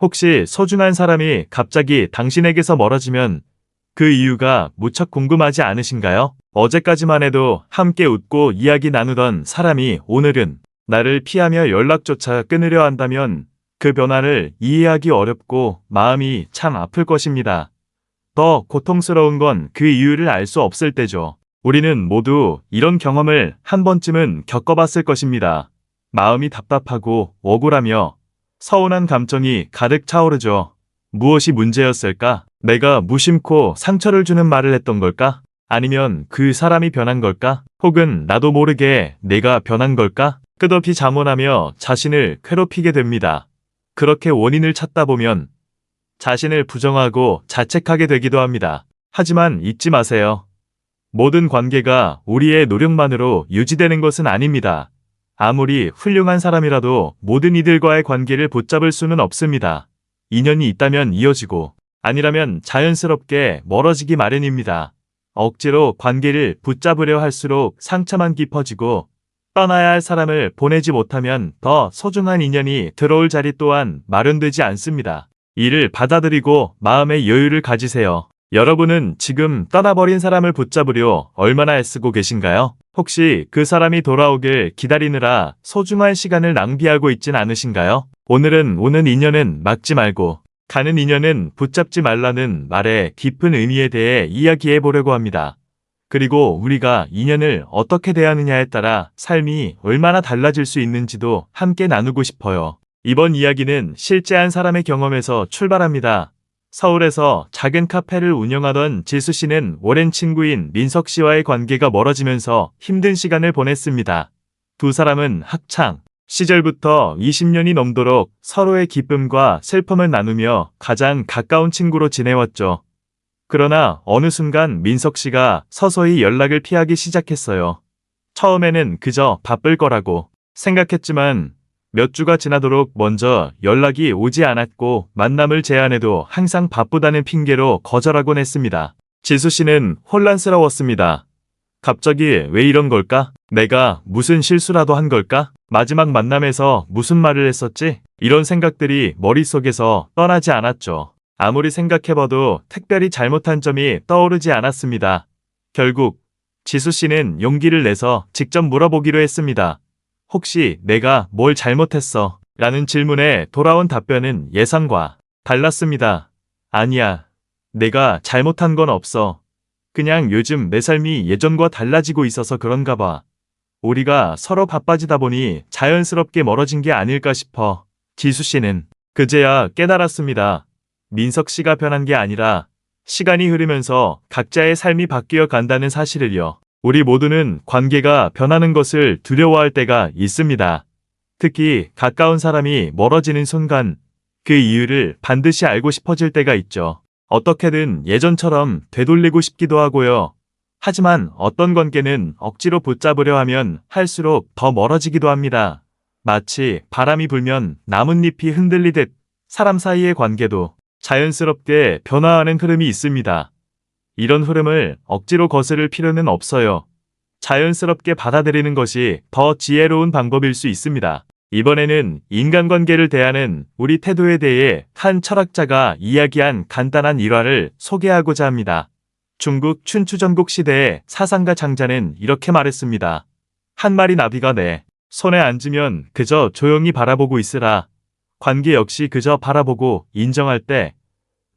혹시 소중한 사람이 갑자기 당신에게서 멀어지면 그 이유가 무척 궁금하지 않으신가요? 어제까지만 해도 함께 웃고 이야기 나누던 사람이 오늘은 나를 피하며 연락조차 끊으려 한다면 그 변화를 이해하기 어렵고 마음이 참 아플 것입니다. 더 고통스러운 건 그 이유를 알 수 없을 때죠. 우리는 모두 이런 경험을 한 번쯤은 겪어봤을 것입니다. 마음이 답답하고 억울하며 서운한 감정이 가득 차오르죠. 무엇이 문제였을까? 내가 무심코 상처를 주는 말을 했던 걸까? 아니면 그 사람이 변한 걸까? 혹은 나도 모르게 내가 변한 걸까? 끝없이 자문하며 자신을 괴롭히게 됩니다. 그렇게 원인을 찾다 보면 자신을 부정하고 자책하게 되기도 합니다. 하지만 잊지 마세요. 모든 관계가 우리의 노력만으로 유지되는 것은 아닙니다. 아무리 훌륭한 사람이라도 모든 이들과의 관계를 붙잡을 수는 없습니다. 인연이 있다면 이어지고 아니라면 자연스럽게 멀어지기 마련입니다. 억지로 관계를 붙잡으려 할수록 상처만 깊어지고 떠나야 할 사람을 보내지 못하면 더 소중한 인연이 들어올 자리 또한 마련되지 않습니다. 이를 받아들이고 마음의 여유를 가지세요. 여러분은 지금 떠나버린 사람을 붙잡으려 얼마나 애쓰고 계신가요? 혹시 그 사람이 돌아오길 기다리느라 소중한 시간을 낭비하고 있진 않으신가요? 오늘은 오는 인연은 막지 말고 가는 인연은 붙잡지 말라는 말의 깊은 의미에 대해 이야기해 보려고 합니다. 그리고 우리가 인연을 어떻게 대하느냐에 따라 삶이 얼마나 달라질 수 있는지도 함께 나누고 싶어요. 이번 이야기는 실제 한 사람의 경험에서 출발합니다. 서울에서 작은 카페를 운영하던 지수 씨는 오랜 친구인 민석 씨와의 관계가 멀어지면서 힘든 시간을 보냈습니다. 두 사람은 학창 시절부터 20년이 넘도록 서로의 기쁨과 슬픔을 나누며 가장 가까운 친구로 지내왔죠. 그러나 어느 순간 민석 씨가 서서히 연락을 피하기 시작했어요. 처음에는 그저 바쁠 거라고 생각했지만 몇 주가 지나도록 먼저 연락이 오지 않았고 만남을 제안해도 항상 바쁘다는 핑계로 거절하곤 했습니다. 지수 씨는 혼란스러웠습니다. 갑자기 왜 이런 걸까? 내가 무슨 실수라도 한 걸까? 마지막 만남에서 무슨 말을 했었지? 이런 생각들이 머릿속에서 떠나지 않았죠. 아무리 생각해봐도 특별히 잘못한 점이 떠오르지 않았습니다. 결국 지수 씨는 용기를 내서 직접 물어보기로 했습니다. 혹시 내가 뭘 잘못했어? 라는 질문에 돌아온 답변은 예상과 달랐습니다. 아니야. 내가 잘못한 건 없어. 그냥 요즘 내 삶이 예전과 달라지고 있어서 그런가 봐. 우리가 서로 바빠지다 보니 자연스럽게 멀어진 게 아닐까 싶어. 지수 씨는 그제야 깨달았습니다. 민석 씨가 변한 게 아니라 시간이 흐르면서 각자의 삶이 바뀌어 간다는 사실을요. 우리 모두는 관계가 변하는 것을 두려워할 때가 있습니다. 특히 가까운 사람이 멀어지는 순간 그 이유를 반드시 알고 싶어질 때가 있죠. 어떻게든 예전처럼 되돌리고 싶기도 하고요. 하지만 어떤 관계는 억지로 붙잡으려 하면 할수록 더 멀어지기도 합니다. 마치 바람이 불면 나뭇잎이 흔들리듯 사람 사이의 관계도 자연스럽게 변화하는 흐름이 있습니다. 이런 흐름을 억지로 거스를 필요는 없어요. 자연스럽게 받아들이는 것이 더 지혜로운 방법일 수 있습니다. 이번에는 인간관계를 대하는 우리 태도에 대해 한 철학자가 이야기한 간단한 일화를 소개하고자 합니다. 중국 춘추전국 시대의 사상가 장자는 이렇게 말했습니다. 한 마리 나비가 내 손에 앉으면 그저 조용히 바라보고 있으라. 관계 역시 그저 바라보고 인정할 때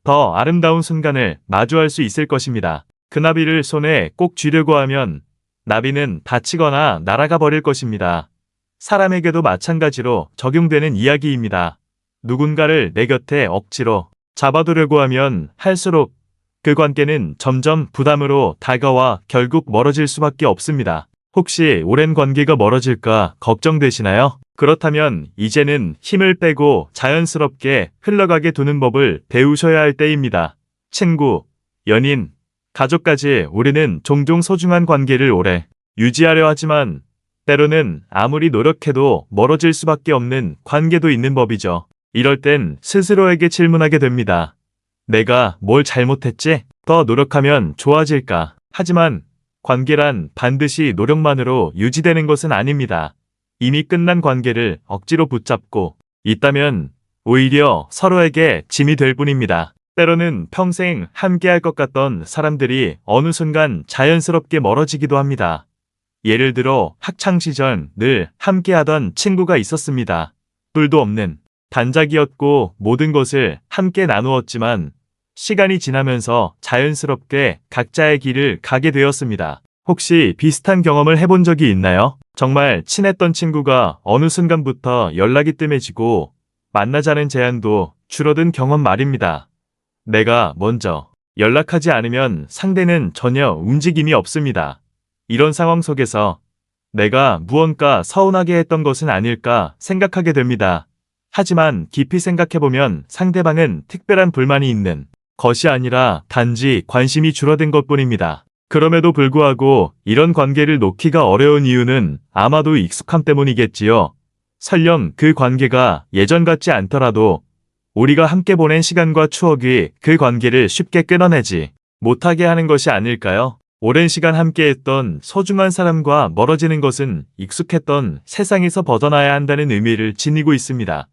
더 아름다운 순간을 마주할 수 있을 것입니다. 그 나비를 손에 꼭 쥐려고 하면 나비는 다치거나 날아가 버릴 것입니다. 사람에게도 마찬가지로 적용되는 이야기입니다. 누군가를 내 곁에 억지로 잡아두려고 하면 할수록 그 관계는 점점 부담으로 다가와 결국 멀어질 수밖에 없습니다. 혹시 오랜 관계가 멀어질까 걱정되시나요? 그렇다면 이제는 힘을 빼고 자연스럽게 흘러가게 두는 법을 배우셔야 할 때입니다. 친구, 연인, 가족까지 우리는 종종 소중한 관계를 오래 유지하려 하지만 때로는 아무리 노력해도 멀어질 수밖에 없는 관계도 있는 법이죠. 이럴 땐 스스로에게 질문하게 됩니다. 내가 뭘 잘못했지? 더 노력하면 좋아질까? 하지만 관계란 반드시 노력만으로 유지되는 것은 아닙니다. 이미 끝난 관계를 억지로 붙잡고 있다면 오히려 서로에게 짐이 될 뿐입니다. 때로는 평생 함께할 것 같던 사람들이 어느 순간 자연스럽게 멀어지기도 합니다. 예를 들어 학창시절 늘 함께하던 친구가 있었습니다. 둘도 없는 단짝이었고 모든 것을 함께 나누었지만 시간이 지나면서 자연스럽게 각자의 길을 가게 되었습니다. 혹시 비슷한 경험을 해본 적이 있나요? 정말 친했던 친구가 어느 순간부터 연락이 뜸해지고 만나자는 제안도 줄어든 경험 말입니다. 내가 먼저 연락하지 않으면 상대는 전혀 움직임이 없습니다. 이런 상황 속에서 내가 무언가 서운하게 했던 것은 아닐까 생각하게 됩니다. 하지만 깊이 생각해보면 상대방은 특별한 불만이 있는 것이 아니라 단지 관심이 줄어든 것뿐입니다. 그럼에도 불구하고 이런 관계를 놓기가 어려운 이유는 아마도 익숙함 때문이겠지요. 설령 그 관계가 예전 같지 않더라도 우리가 함께 보낸 시간과 추억이 그 관계를 쉽게 끊어내지 못하게 하는 것이 아닐까요? 오랜 시간 함께했던 소중한 사람과 멀어지는 것은 익숙했던 세상에서 벗어나야 한다는 의미를 지니고 있습니다.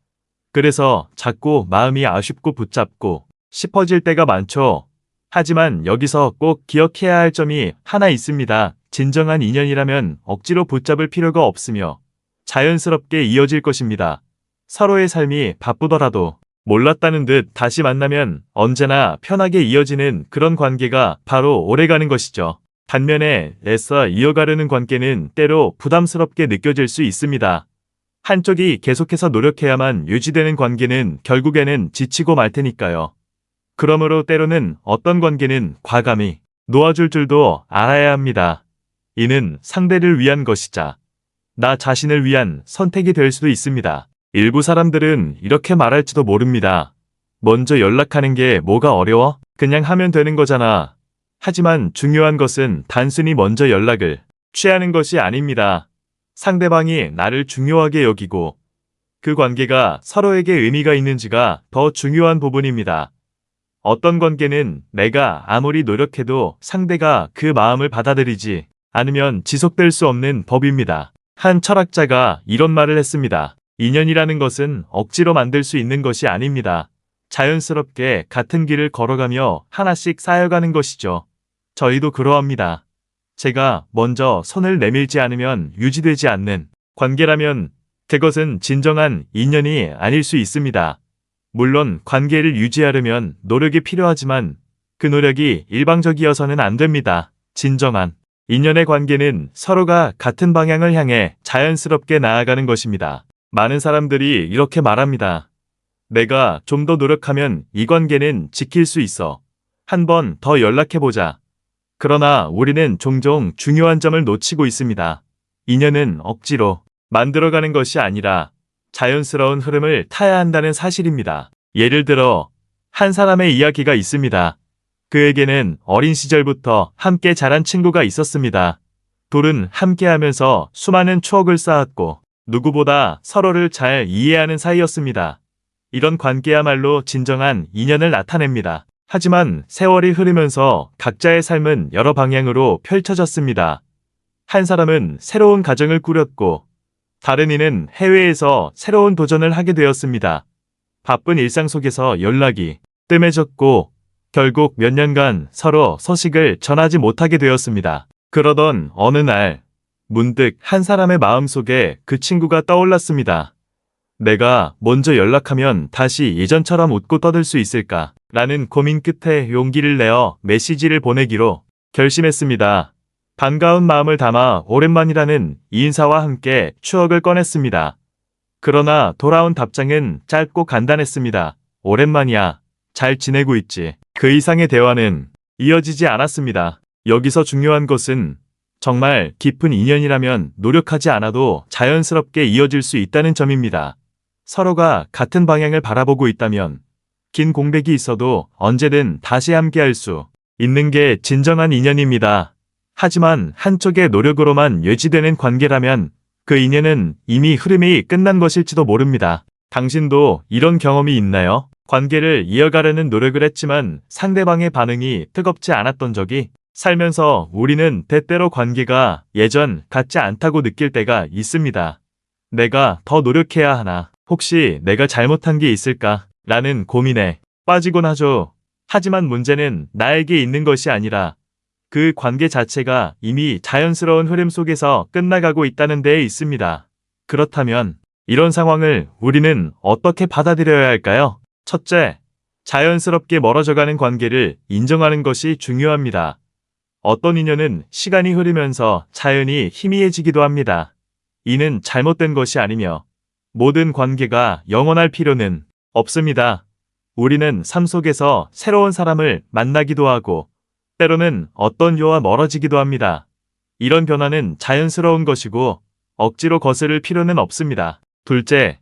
그래서 자꾸 마음이 아쉽고 붙잡고 싶어질 때가 많죠. 하지만 여기서 꼭 기억해야 할 점이 하나 있습니다. 진정한 인연이라면 억지로 붙잡을 필요가 없으며 자연스럽게 이어질 것입니다. 서로의 삶이 바쁘더라도 몰랐다는 듯 다시 만나면 언제나 편하게 이어지는 그런 관계가 바로 오래가는 것이죠. 반면에 애써 이어가려는 관계는 때로 부담스럽게 느껴질 수 있습니다. 한쪽이 계속해서 노력해야만 유지되는 관계는 결국에는 지치고 말 테니까요. 그러므로 때로는 어떤 관계는 과감히 놓아줄 줄도 알아야 합니다. 이는 상대를 위한 것이자 나 자신을 위한 선택이 될 수도 있습니다. 일부 사람들은 이렇게 말할지도 모릅니다. 먼저 연락하는 게 뭐가 어려워? 그냥 하면 되는 거잖아. 하지만 중요한 것은 단순히 먼저 연락을 취하는 것이 아닙니다. 상대방이 나를 중요하게 여기고 그 관계가 서로에게 의미가 있는지가 더 중요한 부분입니다. 어떤 관계는 내가 아무리 노력해도 상대가 그 마음을 받아들이지 않으면 지속될 수 없는 법입니다. 한 철학자가 이런 말을 했습니다. 인연이라는 것은 억지로 만들 수 있는 것이 아닙니다. 자연스럽게 같은 길을 걸어가며 하나씩 쌓여가는 것이죠. 저희도 그러합니다. 제가 먼저 손을 내밀지 않으면 유지되지 않는 관계라면 그것은 진정한 인연이 아닐 수 있습니다. 물론 관계를 유지하려면 노력이 필요하지만 그 노력이 일방적이어서는 안 됩니다. 진정한 인연의 관계는 서로가 같은 방향을 향해 자연스럽게 나아가는 것입니다. 많은 사람들이 이렇게 말합니다. 내가 좀 더 노력하면 이 관계는 지킬 수 있어. 한 번 더 연락해보자. 그러나 우리는 종종 중요한 점을 놓치고 있습니다. 인연은 억지로 만들어가는 것이 아니라 자연스러운 흐름을 타야 한다는 사실입니다. 예를 들어 한 사람의 이야기가 있습니다. 그에게는 어린 시절부터 함께 자란 친구가 있었습니다. 둘은 함께하면서 수많은 추억을 쌓았고 누구보다 서로를 잘 이해하는 사이였습니다. 이런 관계야말로 진정한 인연을 나타냅니다. 하지만 세월이 흐르면서 각자의 삶은 여러 방향으로 펼쳐졌습니다. 한 사람은 새로운 가정을 꾸렸고 다른 이는 해외에서 새로운 도전을 하게 되었습니다. 바쁜 일상 속에서 연락이 뜸해졌고 결국 몇 년간 서로 소식을 전하지 못하게 되었습니다. 그러던 어느 날 문득 한 사람의 마음속에 그 친구가 떠올랐습니다. 내가 먼저 연락하면 다시 예전처럼 웃고 떠들 수 있을까? 라는 고민 끝에 용기를 내어 메시지를 보내기로 결심했습니다. 반가운 마음을 담아 오랜만이라는 인사와 함께 추억을 꺼냈습니다. 그러나 돌아온 답장은 짧고 간단했습니다. 오랜만이야. 잘 지내고 있지? 그 이상의 대화는 이어지지 않았습니다. 여기서 중요한 것은 정말 깊은 인연이라면 노력하지 않아도 자연스럽게 이어질 수 있다는 점입니다. 서로가 같은 방향을 바라보고 있다면 긴 공백이 있어도 언제든 다시 함께할 수 있는 게 진정한 인연입니다. 하지만 한쪽의 노력으로만 유지되는 관계라면 그 인연은 이미 흐름이 끝난 것일지도 모릅니다. 당신도 이런 경험이 있나요? 관계를 이어가려는 노력을 했지만 상대방의 반응이 뜨겁지 않았던 적이 살면서 우리는 때때로 관계가 예전 같지 않다고 느낄 때가 있습니다. 내가 더 노력해야 하나? 혹시 내가 잘못한 게 있을까? 라는 고민에 빠지곤 하죠. 하지만 문제는 나에게 있는 것이 아니라 그 관계 자체가 이미 자연스러운 흐름 속에서 끝나가고 있다는 데에 있습니다. 그렇다면 이런 상황을 우리는 어떻게 받아들여야 할까요? 첫째, 자연스럽게 멀어져가는 관계를 인정하는 것이 중요합니다. 어떤 인연은 시간이 흐르면서 자연히 희미해지기도 합니다. 이는 잘못된 것이 아니며 모든 관계가 영원할 필요는 없습니다. 우리는 삶 속에서 새로운 사람을 만나기도 하고 때로는 어떤 이와 멀어지기도 합니다. 이런 변화는 자연스러운 것이고 억지로 거스를 필요는 없습니다. 둘째,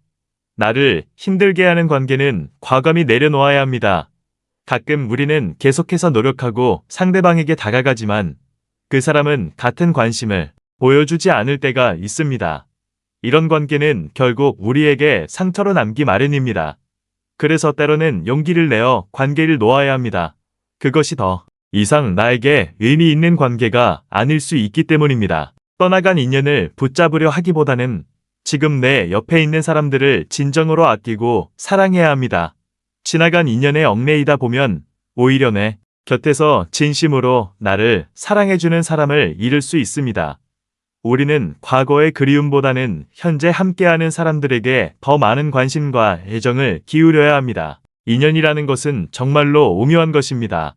나를 힘들게 하는 관계는 과감히 내려놓아야 합니다. 가끔 우리는 계속해서 노력하고 상대방에게 다가가지만 그 사람은 같은 관심을 보여주지 않을 때가 있습니다. 이런 관계는 결국 우리에게 상처로 남기 마련입니다. 그래서 때로는 용기를 내어 관계를 놓아야 합니다. 그것이 더 이상 나에게 의미 있는 관계가 아닐 수 있기 때문입니다. 떠나간 인연을 붙잡으려 하기보다는 지금 내 옆에 있는 사람들을 진정으로 아끼고 사랑해야 합니다. 지나간 인연에 얽매이다 보면 오히려 내 곁에서 진심으로 나를 사랑해주는 사람을 잃을 수 있습니다. 우리는 과거의 그리움보다는 현재 함께하는 사람들에게 더 많은 관심과 애정을 기울여야 합니다. 인연이라는 것은 정말로 오묘한 것입니다.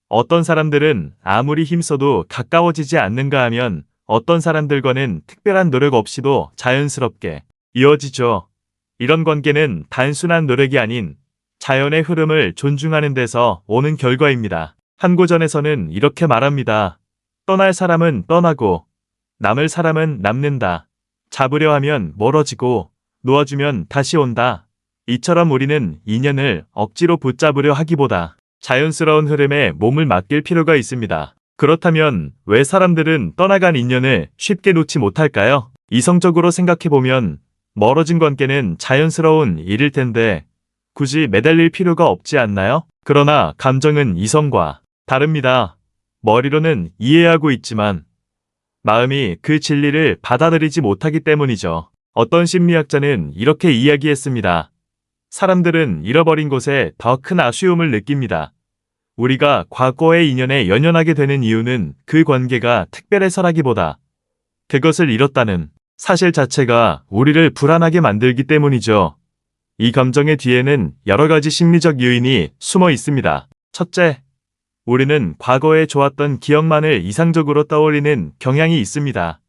어떤 사람들은 아무리 힘써도 가까워지지 않는가 하면 어떤 사람들과는 특별한 노력 없이도 자연스럽게 이어지죠. 이런 관계는 단순한 노력이 아닌 자연의 흐름을 존중하는 데서 오는 결과입니다. 한 고전에서는 이렇게 말합니다. 떠날 사람은 떠나고 남을 사람은 남는다. 잡으려 하면 멀어지고 놓아주면 다시 온다. 이처럼 우리는 인연을 억지로 붙잡으려 하기보다 자연스러운 흐름에 몸을 맡길 필요가 있습니다. 그렇다면 왜 사람들은 떠나간 인연을 쉽게 놓지 못할까요? 이성적으로 생각해보면 멀어진 관계는 자연스러운 일일 텐데 굳이 매달릴 필요가 없지 않나요? 그러나 감정은 이성과 다릅니다. 머리로는 이해하고 있지만 마음이 그 진리를 받아들이지 못하기 때문이죠. 어떤 심리학자는 이렇게 이야기했습니다. 사람들은 잃어버린 곳에 더 큰 아쉬움을 느낍니다. 우리가 과거의 인연에 연연하게 되는 이유는 그 관계가 특별해서라기보다 그것을 잃었다는 사실 자체가 우리를 불안하게 만들기 때문이죠. 이 감정의 뒤에는 여러 가지 심리적 요인이 숨어 있습니다. 첫째, 우리는 과거에 좋았던 기억만을 이상적으로 떠올리는 경향이 있습니다.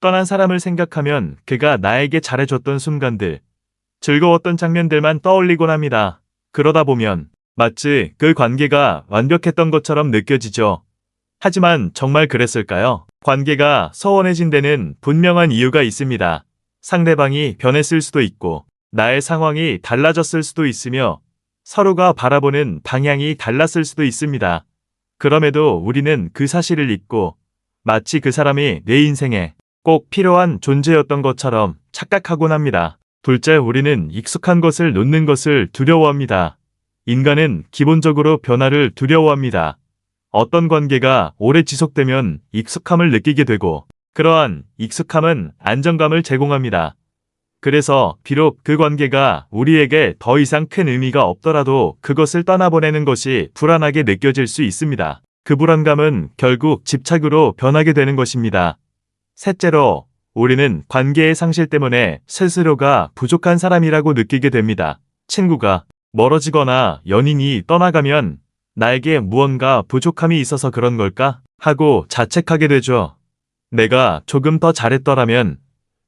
떠난 사람을 생각하면 그가 나에게 잘해줬던 순간들, 즐거웠던 장면들만 떠올리곤 합니다. 그러다 보면 마치 그 관계가 완벽했던 것처럼 느껴지죠. 하지만 정말 그랬을까요? 관계가 소원해진 데는 분명한 이유가 있습니다. 상대방이 변했을 수도 있고 나의 상황이 달라졌을 수도 있으며 서로가 바라보는 방향이 달랐을 수도 있습니다. 그럼에도 우리는 그 사실을 잊고 마치 그 사람이 내 인생에 꼭 필요한 존재였던 것처럼 착각하곤 합니다. 둘째, 우리는 익숙한 것을 놓는 것을 두려워합니다. 인간은 기본적으로 변화를 두려워합니다. 어떤 관계가 오래 지속되면 익숙함을 느끼게 되고 그러한 익숙함은 안정감을 제공합니다. 그래서 비록 그 관계가 우리에게 더 이상 큰 의미가 없더라도 그것을 떠나보내는 것이 불안하게 느껴질 수 있습니다. 그 불안감은 결국 집착으로 변하게 되는 것입니다. 셋째로, 우리는 관계의 상실 때문에 스스로가 부족한 사람이라고 느끼게 됩니다. 친구가 멀어지거나 연인이 떠나가면 나에게 무언가 부족함이 있어서 그런 걸까? 하고 자책하게 되죠. 내가 조금 더 잘했더라면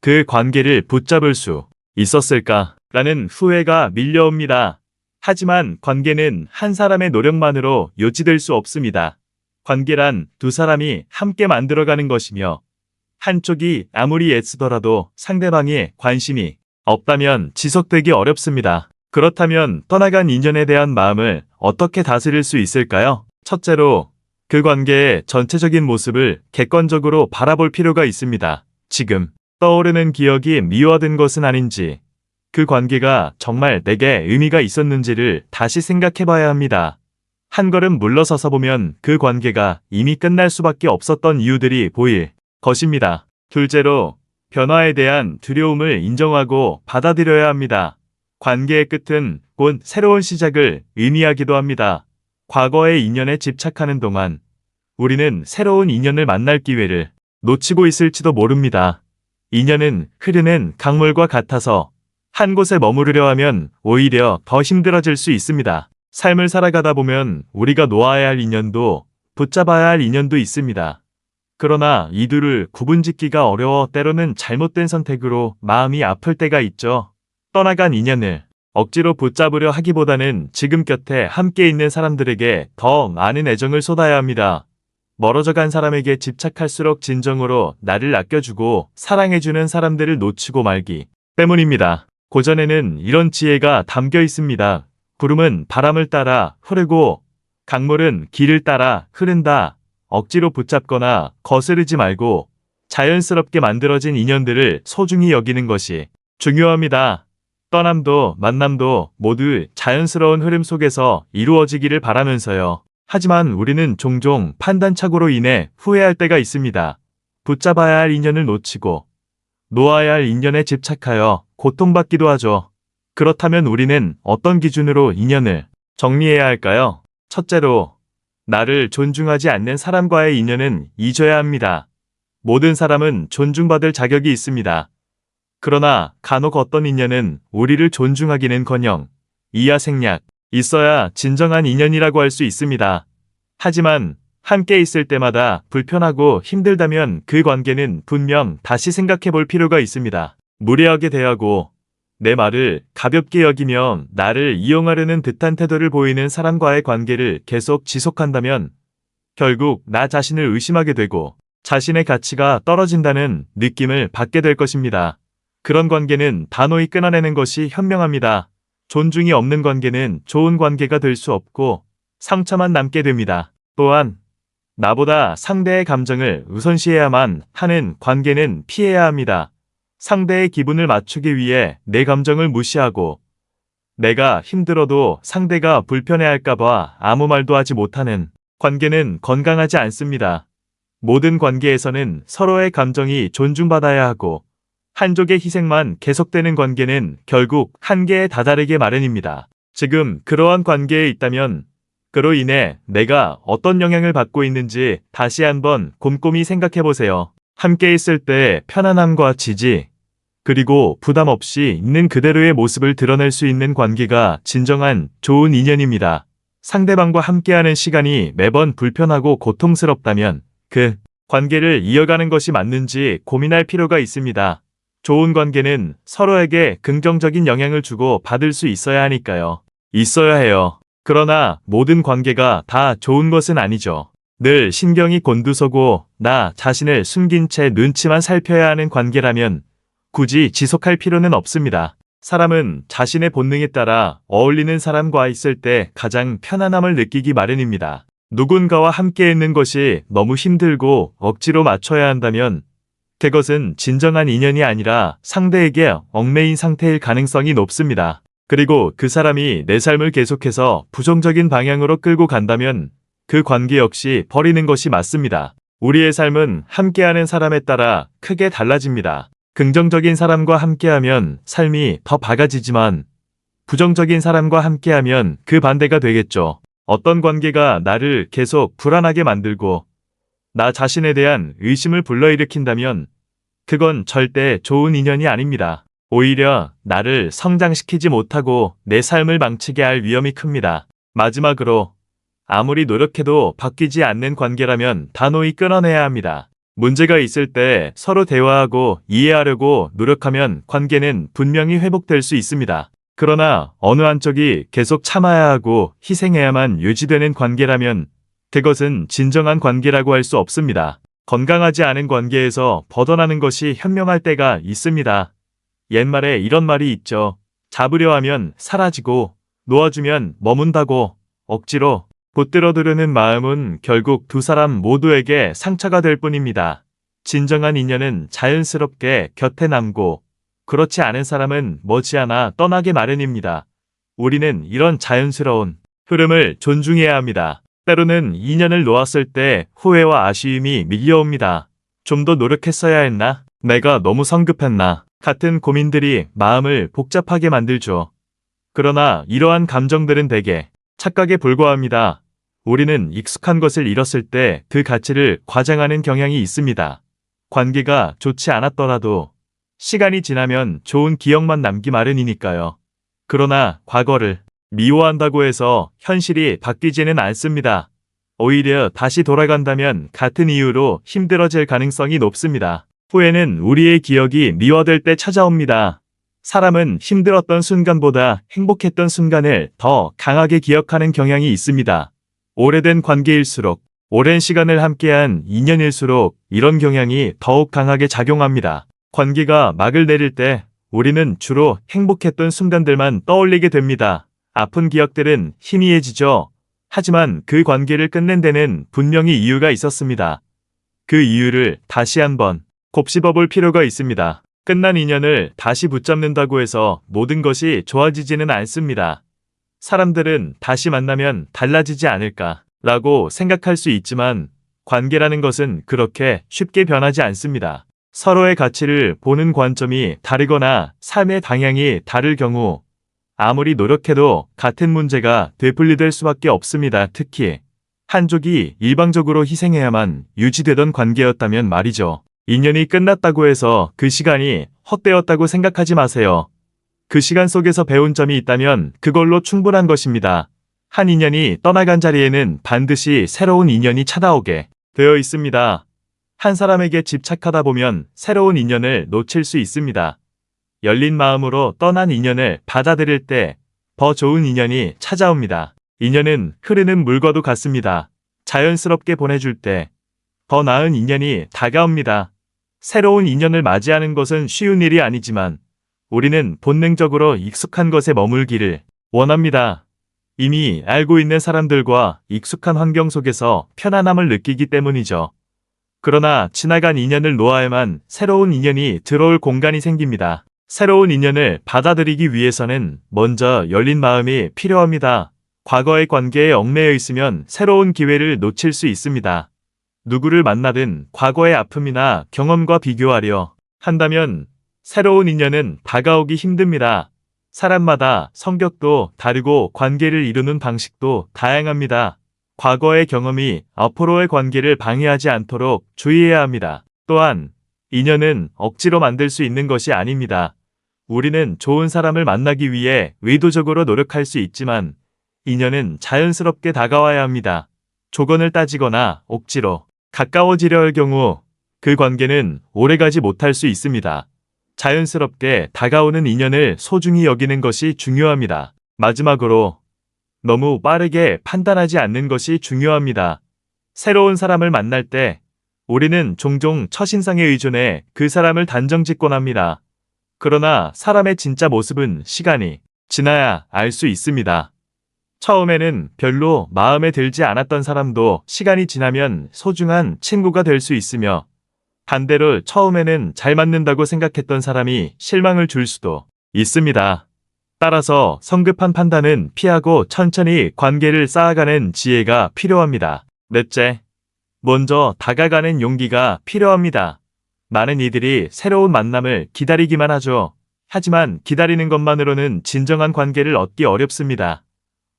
그 관계를 붙잡을 수 있었을까? 라는 후회가 밀려옵니다. 하지만 관계는 한 사람의 노력만으로 유지될 수 없습니다. 관계란 두 사람이 함께 만들어가는 것이며 한쪽이 아무리 애쓰더라도 상대방의 관심이 없다면 지속되기 어렵습니다. 그렇다면 떠나간 인연에 대한 마음을 어떻게 다스릴 수 있을까요? 첫째로, 그 관계의 전체적인 모습을 객관적으로 바라볼 필요가 있습니다. 지금 떠오르는 기억이 미화된 것은 아닌지, 그 관계가 정말 내게 의미가 있었는지를 다시 생각해봐야 합니다. 한 걸음 물러서서 보면 그 관계가 이미 끝날 수밖에 없었던 이유들이 보일 것입니다. 둘째로, 변화에 대한 두려움을 인정하고 받아들여야 합니다. 관계의 끝은 곧 새로운 시작을 의미하기도 합니다. 과거의 인연에 집착하는 동안 우리는 새로운 인연을 만날 기회를 놓치고 있을지도 모릅니다. 인연은 흐르는 강물과 같아서 한 곳에 머무르려 하면 오히려 더 힘들어질 수 있습니다. 삶을 살아가다 보면 우리가 놓아야 할 인연도 붙잡아야 할 인연도 있습니다. 그러나 이 둘을 구분짓기가 어려워 때로는 잘못된 선택으로 마음이 아플 때가 있죠. 떠나간 인연을 억지로 붙잡으려 하기보다는 지금 곁에 함께 있는 사람들에게 더 많은 애정을 쏟아야 합니다. 멀어져 간 사람에게 집착할수록 진정으로 나를 아껴주고 사랑해주는 사람들을 놓치고 말기 때문입니다. 고전에는 이런 지혜가 담겨 있습니다. 구름은 바람을 따라 흐르고 강물은 길을 따라 흐른다. 억지로 붙잡거나 거스르지 말고 자연스럽게 만들어진 인연들을 소중히 여기는 것이 중요합니다. 떠남도 만남도 모두 자연스러운 흐름 속에서 이루어지기를 바라면서요. 하지만 우리는 종종 판단착오로 인해 후회할 때가 있습니다. 붙잡아야 할 인연을 놓치고 놓아야 할 인연에 집착하여 고통받기도 하죠. 그렇다면 우리는 어떤 기준으로 인연을 정리해야 할까요? 첫째로, 나를 존중하지 않는 사람과의 인연은 잊어야 합니다. 모든 사람은 존중받을 자격이 있습니다. 그러나 간혹 어떤 인연은 우리를 존중하기는커녕 이하생략 있어야 진정한 인연이라고 할 수 있습니다. 하지만 함께 있을 때마다 불편하고 힘들다면 그 관계는 분명 다시 생각해 볼 필요가 있습니다. 무례하게 대하고 내 말을 가볍게 여기며 나를 이용하려는 듯한 태도를 보이는 사람과의 관계를 계속 지속한다면 결국 나 자신을 의심하게 되고 자신의 가치가 떨어진다는 느낌을 받게 될 것입니다. 그런 관계는 단호히 끊어내는 것이 현명합니다. 존중이 없는 관계는 좋은 관계가 될 수 없고 상처만 남게 됩니다. 또한 나보다 상대의 감정을 우선시해야만 하는 관계는 피해야 합니다. 상대의 기분을 맞추기 위해 내 감정을 무시하고 내가 힘들어도 상대가 불편해할까봐 아무 말도 하지 못하는 관계는 건강하지 않습니다. 모든 관계에서는 서로의 감정이 존중받아야 하고 한쪽의 희생만 계속되는 관계는 결국 한계에 다다르게 마련입니다. 지금 그러한 관계에 있다면 그로 인해 내가 어떤 영향을 받고 있는지 다시 한번 곰곰이 생각해 보세요. 함께 있을 때 편안함과 지지, 그리고 부담 없이 있는 그대로의 모습을 드러낼 수 있는 관계가 진정한 좋은 인연입니다. 상대방과 함께하는 시간이 매번 불편하고 고통스럽다면 그 관계를 이어가는 것이 맞는지 고민할 필요가 있습니다. 좋은 관계는 서로에게 긍정적인 영향을 주고 받을 수 있어야 하니까요. 있어야 해요. 그러나 모든 관계가 다 좋은 것은 아니죠. 늘 신경이 곤두서고 나 자신을 숨긴 채 눈치만 살펴야 하는 관계라면 굳이 지속할 필요는 없습니다. 사람은 자신의 본능에 따라 어울리는 사람과 있을 때 가장 편안함을 느끼기 마련입니다. 누군가와 함께 있는 것이 너무 힘들고 억지로 맞춰야 한다면 그것은 진정한 인연이 아니라 상대에게 얽매인 상태일 가능성이 높습니다. 그리고 그 사람이 내 삶을 계속해서 부정적인 방향으로 끌고 간다면 그 관계 역시 버리는 것이 맞습니다. 우리의 삶은 함께하는 사람에 따라 크게 달라집니다. 긍정적인 사람과 함께하면 삶이 더 밝아지지만 부정적인 사람과 함께하면 그 반대가 되겠죠. 어떤 관계가 나를 계속 불안하게 만들고 나 자신에 대한 의심을 불러일으킨다면 그건 절대 좋은 인연이 아닙니다. 오히려 나를 성장시키지 못하고 내 삶을 망치게 할 위험이 큽니다. 마지막으로 아무리 노력해도 바뀌지 않는 관계라면 단호히 끊어내야 합니다. 문제가 있을 때 서로 대화하고 이해하려고 노력하면 관계는 분명히 회복될 수 있습니다. 그러나 어느 한쪽이 계속 참아야 하고 희생해야만 유지되는 관계라면 그것은 진정한 관계라고 할 수 없습니다. 건강하지 않은 관계에서 벗어나는 것이 현명할 때가 있습니다. 옛말에 이런 말이 있죠. 잡으려 하면 사라지고 놓아주면 머문다고. 억지로 붙들어두려는 마음은 결국 두 사람 모두에게 상처가 될 뿐입니다. 진정한 인연은 자연스럽게 곁에 남고 그렇지 않은 사람은 머지않아 떠나게 마련입니다. 우리는 이런 자연스러운 흐름을 존중해야 합니다. 때로는 인연을 놓았을 때 후회와 아쉬움이 밀려옵니다. 좀 더 노력했어야 했나? 내가 너무 성급했나? 같은 고민들이 마음을 복잡하게 만들죠. 그러나 이러한 감정들은 대개 착각에 불과합니다. 우리는 익숙한 것을 잃었을 때 그 가치를 과장하는 경향이 있습니다. 관계가 좋지 않았더라도 시간이 지나면 좋은 기억만 남기 마련이니까요. 그러나 과거를 미워한다고 해서 현실이 바뀌지는 않습니다. 오히려 다시 돌아간다면 같은 이유로 힘들어질 가능성이 높습니다. 후회는 우리의 기억이 미화될 때 찾아옵니다. 사람은 힘들었던 순간보다 행복했던 순간을 더 강하게 기억하는 경향이 있습니다. 오래된 관계일수록, 오랜 시간을 함께한 인연일수록 이런 경향이 더욱 강하게 작용합니다. 관계가 막을 내릴 때 우리는 주로 행복했던 순간들만 떠올리게 됩니다. 아픈 기억들은 희미해지죠. 하지만 그 관계를 끝낸 데는 분명히 이유가 있었습니다. 그 이유를 다시 한번 곱씹어 볼 필요가 있습니다. 끝난 인연을 다시 붙잡는다고 해서 모든 것이 좋아지지는 않습니다. 사람들은 다시 만나면 달라지지 않을까 라고 생각할 수 있지만 관계라는 것은 그렇게 쉽게 변하지 않습니다. 서로의 가치를 보는 관점이 다르거나 삶의 방향이 다를 경우 아무리 노력해도 같은 문제가 되풀이될 수밖에 없습니다. 특히 한쪽이 일방적으로 희생해야만 유지되던 관계였다면 말이죠. 인연이 끝났다고 해서 그 시간이 헛되었다고 생각하지 마세요. 그 시간 속에서 배운 점이 있다면 그걸로 충분한 것입니다. 한 인연이 떠나간 자리에는 반드시 새로운 인연이 찾아오게 되어 있습니다. 한 사람에게 집착하다 보면 새로운 인연을 놓칠 수 있습니다. 열린 마음으로 떠난 인연을 받아들일 때 더 좋은 인연이 찾아옵니다. 인연은 흐르는 물과도 같습니다. 자연스럽게 보내줄 때 더 나은 인연이 다가옵니다. 새로운 인연을 맞이하는 것은 쉬운 일이 아니지만 우리는 본능적으로 익숙한 것에 머물기를 원합니다. 이미 알고 있는 사람들과 익숙한 환경 속에서 편안함을 느끼기 때문이죠. 그러나 지나간 인연을 놓아야만 새로운 인연이 들어올 공간이 생깁니다. 새로운 인연을 받아들이기 위해서는 먼저 열린 마음이 필요합니다. 과거의 관계에 얽매여 있으면 새로운 기회를 놓칠 수 있습니다. 누구를 만나든 과거의 아픔이나 경험과 비교하려 한다면 새로운 인연은 다가오기 힘듭니다. 사람마다 성격도 다르고 관계를 이루는 방식도 다양합니다. 과거의 경험이 앞으로의 관계를 방해하지 않도록 주의해야 합니다. 또한 인연은 억지로 만들 수 있는 것이 아닙니다. 우리는 좋은 사람을 만나기 위해 의도적으로 노력할 수 있지만 인연은 자연스럽게 다가와야 합니다. 조건을 따지거나 억지로 가까워지려 할 경우 그 관계는 오래가지 못할 수 있습니다. 자연스럽게 다가오는 인연을 소중히 여기는 것이 중요합니다. 마지막으로 너무 빠르게 판단하지 않는 것이 중요합니다. 새로운 사람을 만날 때 우리는 종종 첫인상에 의존해 그 사람을 단정짓곤 합니다. 그러나 사람의 진짜 모습은 시간이 지나야 알 수 있습니다. 처음에는 별로 마음에 들지 않았던 사람도 시간이 지나면 소중한 친구가 될 수 있으며 반대로 처음에는 잘 맞는다고 생각했던 사람이 실망을 줄 수도 있습니다. 따라서 성급한 판단은 피하고 천천히 관계를 쌓아가는 지혜가 필요합니다. 넷째, 먼저 다가가는 용기가 필요합니다. 많은 이들이 새로운 만남을 기다리기만 하죠. 하지만 기다리는 것만으로는 진정한 관계를 얻기 어렵습니다.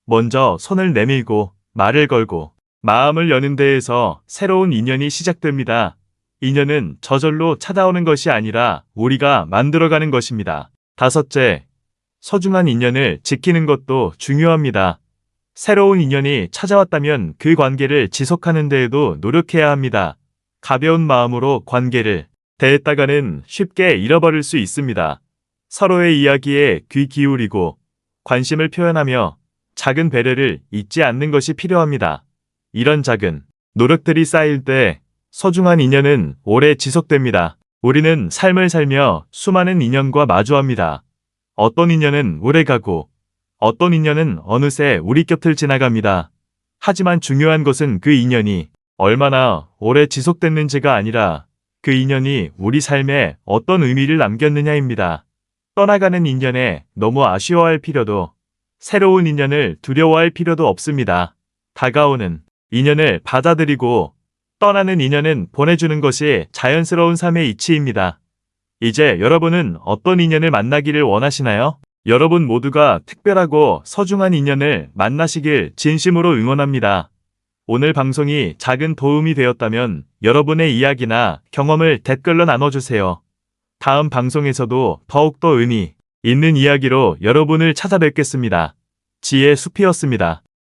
먼저 손을 내밀고 말을 걸고 마음을 여는 데에서 새로운 인연이 시작됩니다. 인연은 저절로 찾아오는 것이 아니라 우리가 만들어가는 것입니다. 다섯째, 소중한 인연을 지키는 것도 중요합니다. 새로운 인연이 찾아왔다면 그 관계를 지속하는 데에도 노력해야 합니다. 가벼운 마음으로 관계를 대했다가는 쉽게 잃어버릴 수 있습니다. 서로의 이야기에 귀 기울이고 관심을 표현하며 작은 배려를 잊지 않는 것이 필요합니다. 이런 작은 노력들이 쌓일 때 소중한 인연은 오래 지속됩니다. 우리는 삶을 살며 수많은 인연과 마주합니다. 어떤 인연은 오래가고 어떤 인연은 어느새 우리 곁을 지나갑니다. 하지만 중요한 것은 그 인연이 얼마나 오래 지속됐는지가 아니라 그 인연이 우리 삶에 어떤 의미를 남겼느냐입니다. 떠나가는 인연에 너무 아쉬워할 필요도 새로운 인연을 두려워할 필요도 없습니다. 다가오는 인연을 받아들이고 떠나는 인연은 보내주는 것이 자연스러운 삶의 이치입니다. 이제 여러분은 어떤 인연을 만나기를 원하시나요? 여러분 모두가 특별하고 소중한 인연을 만나시길 진심으로 응원합니다. 오늘 방송이 작은 도움이 되었다면 여러분의 이야기나 경험을 댓글로 나눠주세요. 다음 방송에서도 더욱더 의미 있는 이야기로 여러분을 찾아뵙겠습니다. 지혜의 숲이었습니다.